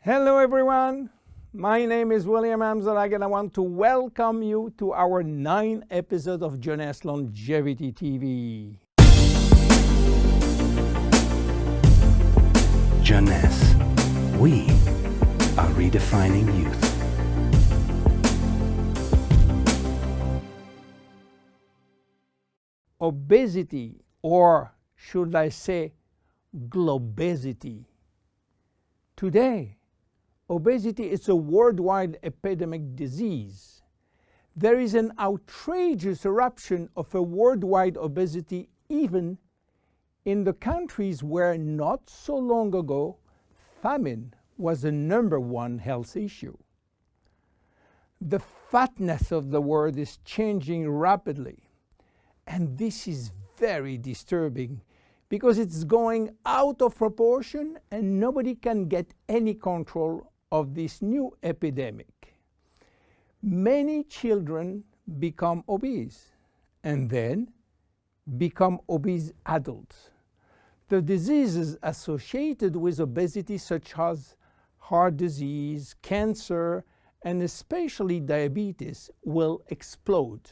Hello everyone, my name is William Amzalag and I want to welcome you to our 9th episode of Jeunesse Longevity TV. Jeunesse, we are redefining youth. Obesity, or should I say globesity. Today, obesity is a worldwide epidemic disease. There is an outrageous eruption of a worldwide obesity even in the countries where not so long ago famine was the #1 health issue. The fatness of the world is changing rapidly, and this is very disturbing because it's going out of proportion and nobody can get any control of this new epidemic. Many children become obese and then become obese adults. The diseases associated with obesity, such as heart disease, cancer, and especially diabetes, will explode.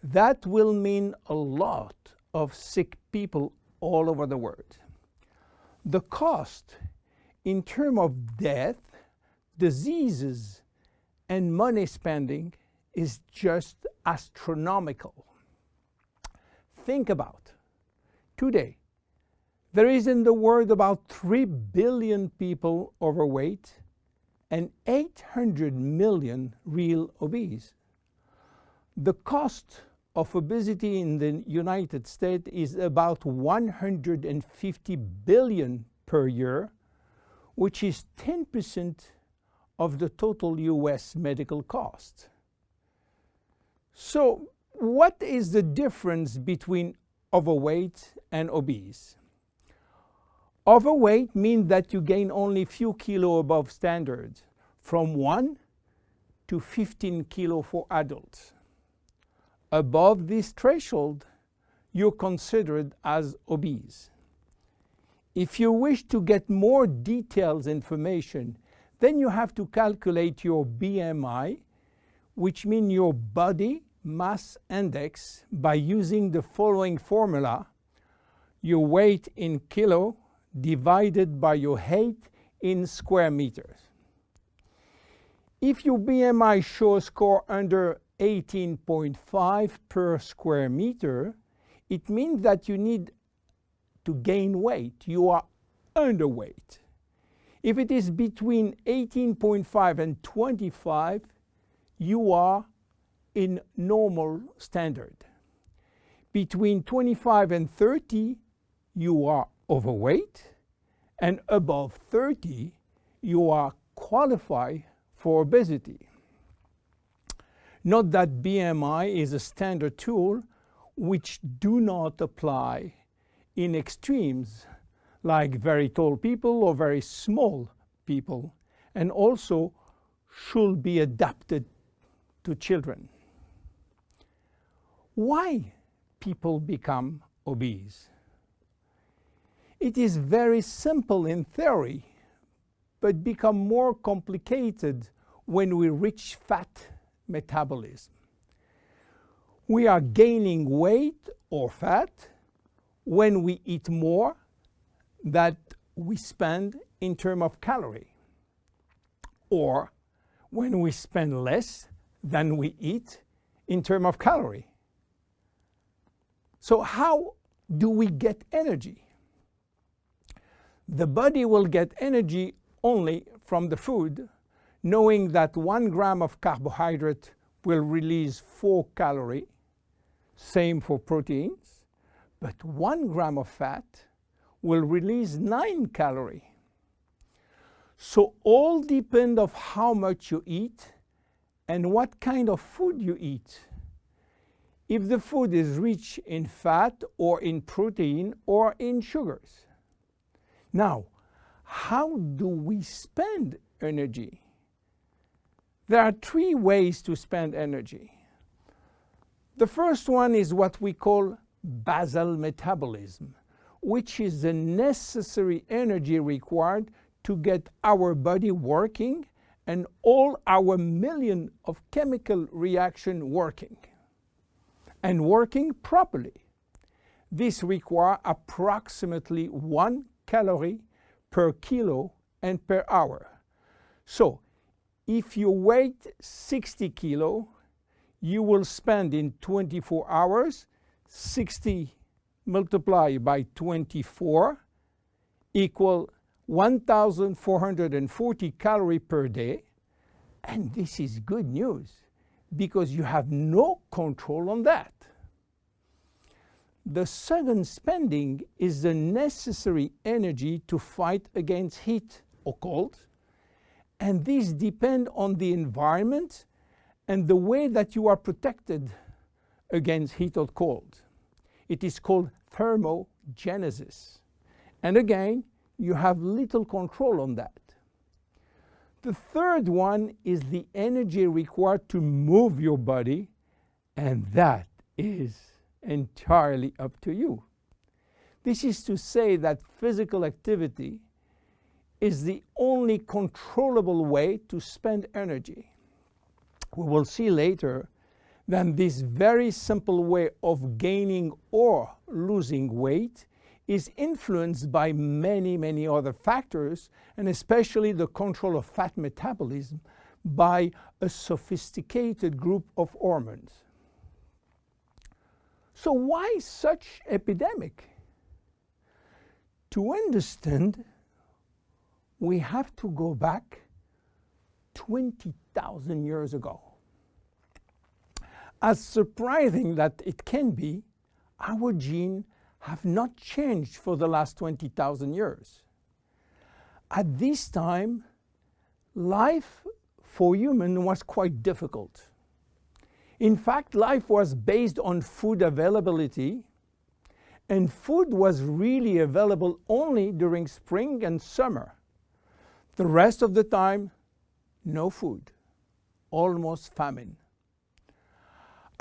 That will mean a lot of sick people all over the world. The cost in terms of death, diseases, and money spending is just astronomical. Think about today. There is in the world about 3 billion people overweight and 800 million real obese. The cost of obesity in the United States is about 150 billion per year, which is 10% of the total US medical cost. So, what is the difference between overweight and obese? Overweight means that you gain only few kilos above standard, from 1 to 15 kilos for adults. Above this threshold, you're considered as obese. If you wish to get more detailed information, then you have to calculate your BMI, which means your body mass index, by using the following formula: your weight in kilo divided by your height in square meters. If your BMI shows score under 18.5 per square meter, it means that you need to gain weight. You are underweight. If it is between 18.5 and 25, you are in normal standard. Between 25 and 30, you are overweight, and above 30, you are qualified for obesity. Note that BMI is a standard tool which do not apply in extremes like very tall people or very small people, and also should be adapted to children. Why people become obese? It is very simple in theory, but become more complicated when we reach fat metabolism. We are gaining weight or fat when we eat more than we spend in terms of calorie, or when we spend less than we eat in terms of calorie. So how do we get energy? The body will get energy only from the food, knowing that 1 gram of carbohydrate will release 4 calories, same for proteins, but 1 gram of fat will release 9 calories. So all depend on how much you eat and what kind of food you eat. If the food is rich in fat or in protein or in sugars. Now, how do we spend energy? There are 3 ways to spend energy. The first one is what we call basal metabolism, which is the necessary energy required to get our body working and all our million of chemical reaction working and working properly. This requires approximately 1 calorie per kilo and per hour. So if you weigh 60 kilo, you will spend in 24 hours 60 multiplied by 24 equal 1,440 calories per day. And this is good news because you have no control on that. The second spending is the necessary energy to fight against heat or cold. And these depend on the environment and the way that you are protected against heat or cold. It is called thermogenesis. And again, you have little control on that. The third one is the energy required to move your body, and that is entirely up to you. This is to say that physical activity is the only controllable way to spend energy. We will see later that this very simple way of gaining or losing weight is influenced by many, many other factors, and especially the control of fat metabolism by a sophisticated group of hormones. So why such epidemic? To understand, we have to go back 20,000 years ago. As surprising that it can be, our genes have not changed for the last 20,000 years. At this time, life for humans was quite difficult. In fact, life was based on food availability, and food was really available only during spring and summer. The rest of the time, no food, almost famine.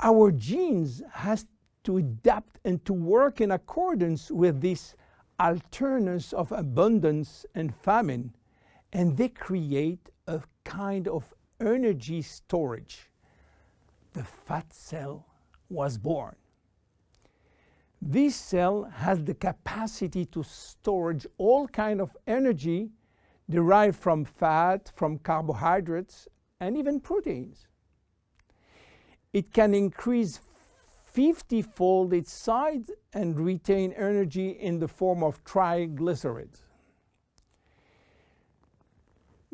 Our genes has to adapt and to work in accordance with this alternance of abundance and famine, and they create a kind of energy storage. The fat cell was born. This cell has the capacity to store all kinds of energy derived from fat, from carbohydrates, and even proteins. It can increase 50-fold its size and retain energy in the form of triglycerides.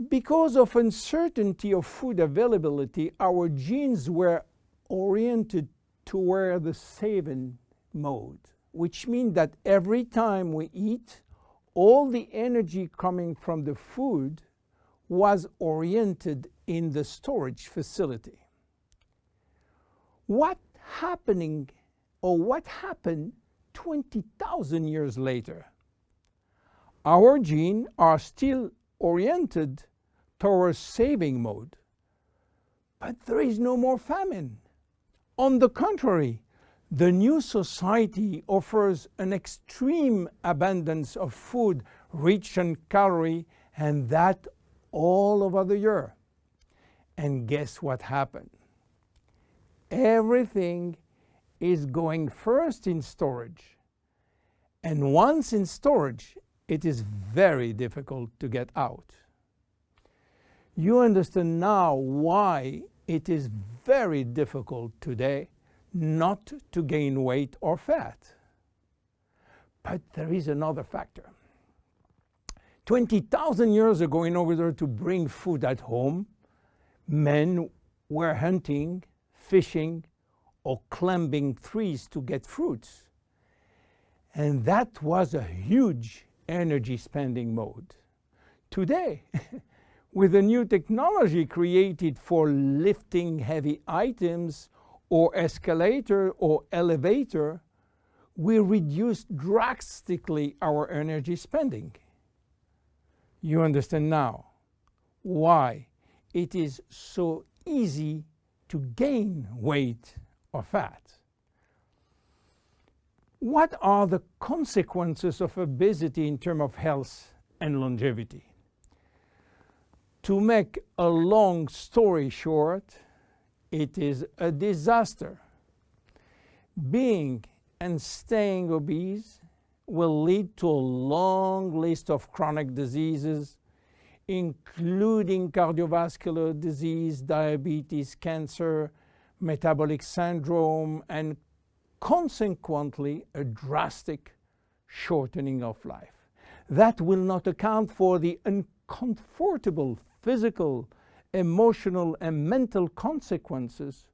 Because of uncertainty of food availability, our genes were oriented toward the saving mode, which means that every time we eat, all the energy coming from the food was oriented in the storage facility. What happened 20,000 years later? Our genes are still oriented towards saving mode, but there is no more famine. On the contrary, the new society offers an extreme abundance of food rich in calories, and that all over the year. And guess what happened? Everything is going first in storage. And once in storage, it is very difficult to get out. You understand now why it is very difficult today not to gain weight or fat. But there is another factor. 20,000 years ago, in order to bring food at home, men were hunting, fishing, or climbing trees to get fruits. And that was a huge energy spending mode. Today, with the new technology created for lifting heavy items or escalator or elevator, we reduce drastically our energy spending. You understand now why it is so easy to gain weight or fat. What are the consequences of obesity in terms of health and longevity? To make a long story short, it is a disaster. Being and staying obese will lead to a long list of chronic diseases, including cardiovascular disease, diabetes, cancer, metabolic syndrome, and consequently a drastic shortening of life. That will not account for the uncomfortable physical, emotional, and mental consequences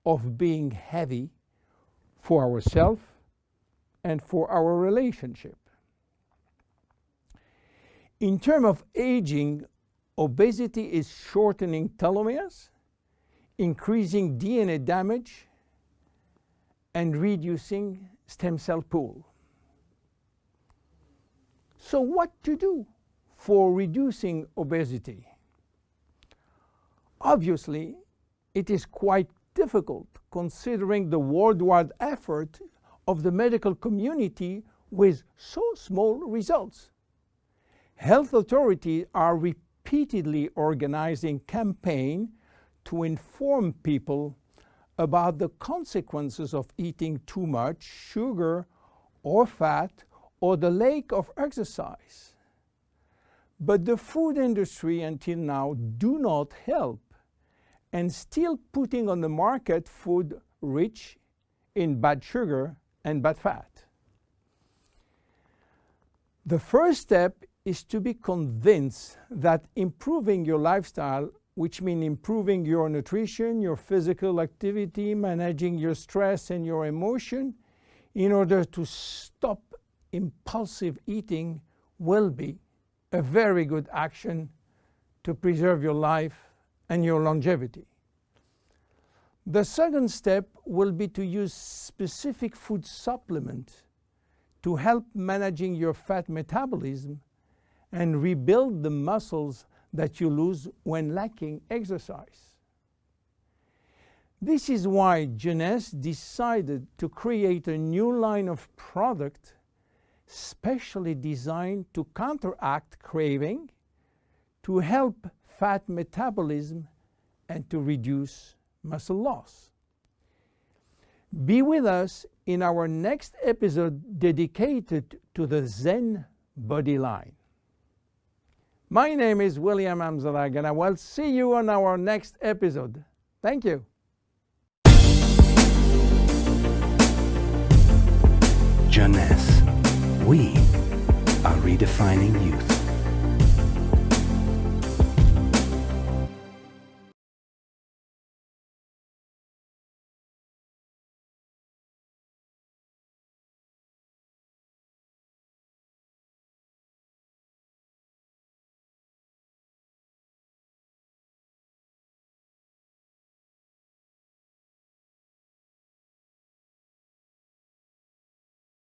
of being heavy for ourselves and for our relationship. In terms of aging, obesity is shortening telomeres, increasing DNA damage, and reducing stem cell pool. So what to do for reducing obesity? Obviously, it is quite difficult considering the worldwide effort of the medical community with so small results. Health authorities are repeatedly organizing campaigns to inform people about the consequences of eating too much sugar or fat or the lack of exercise. But the food industry until now do not help and still putting on the market food rich in bad sugar and bad fat. The first step is to be convinced that improving your lifestyle, which means improving your nutrition, your physical activity, managing your stress and your emotion, in order to stop impulsive eating, will be a very good action to preserve your life and your longevity. The second step will be to use specific food supplements to help managing your fat metabolism and rebuild the muscles that you lose when lacking exercise. This is why Jeunesse decided to create a new line of product specially designed to counteract craving, to help fat metabolism, and to reduce muscle loss. Be with us in our next episode dedicated to the Zen Body line. My name is William Amzalag, and I will see you on our next episode. Thank you. Jeunesse. We are redefining youth.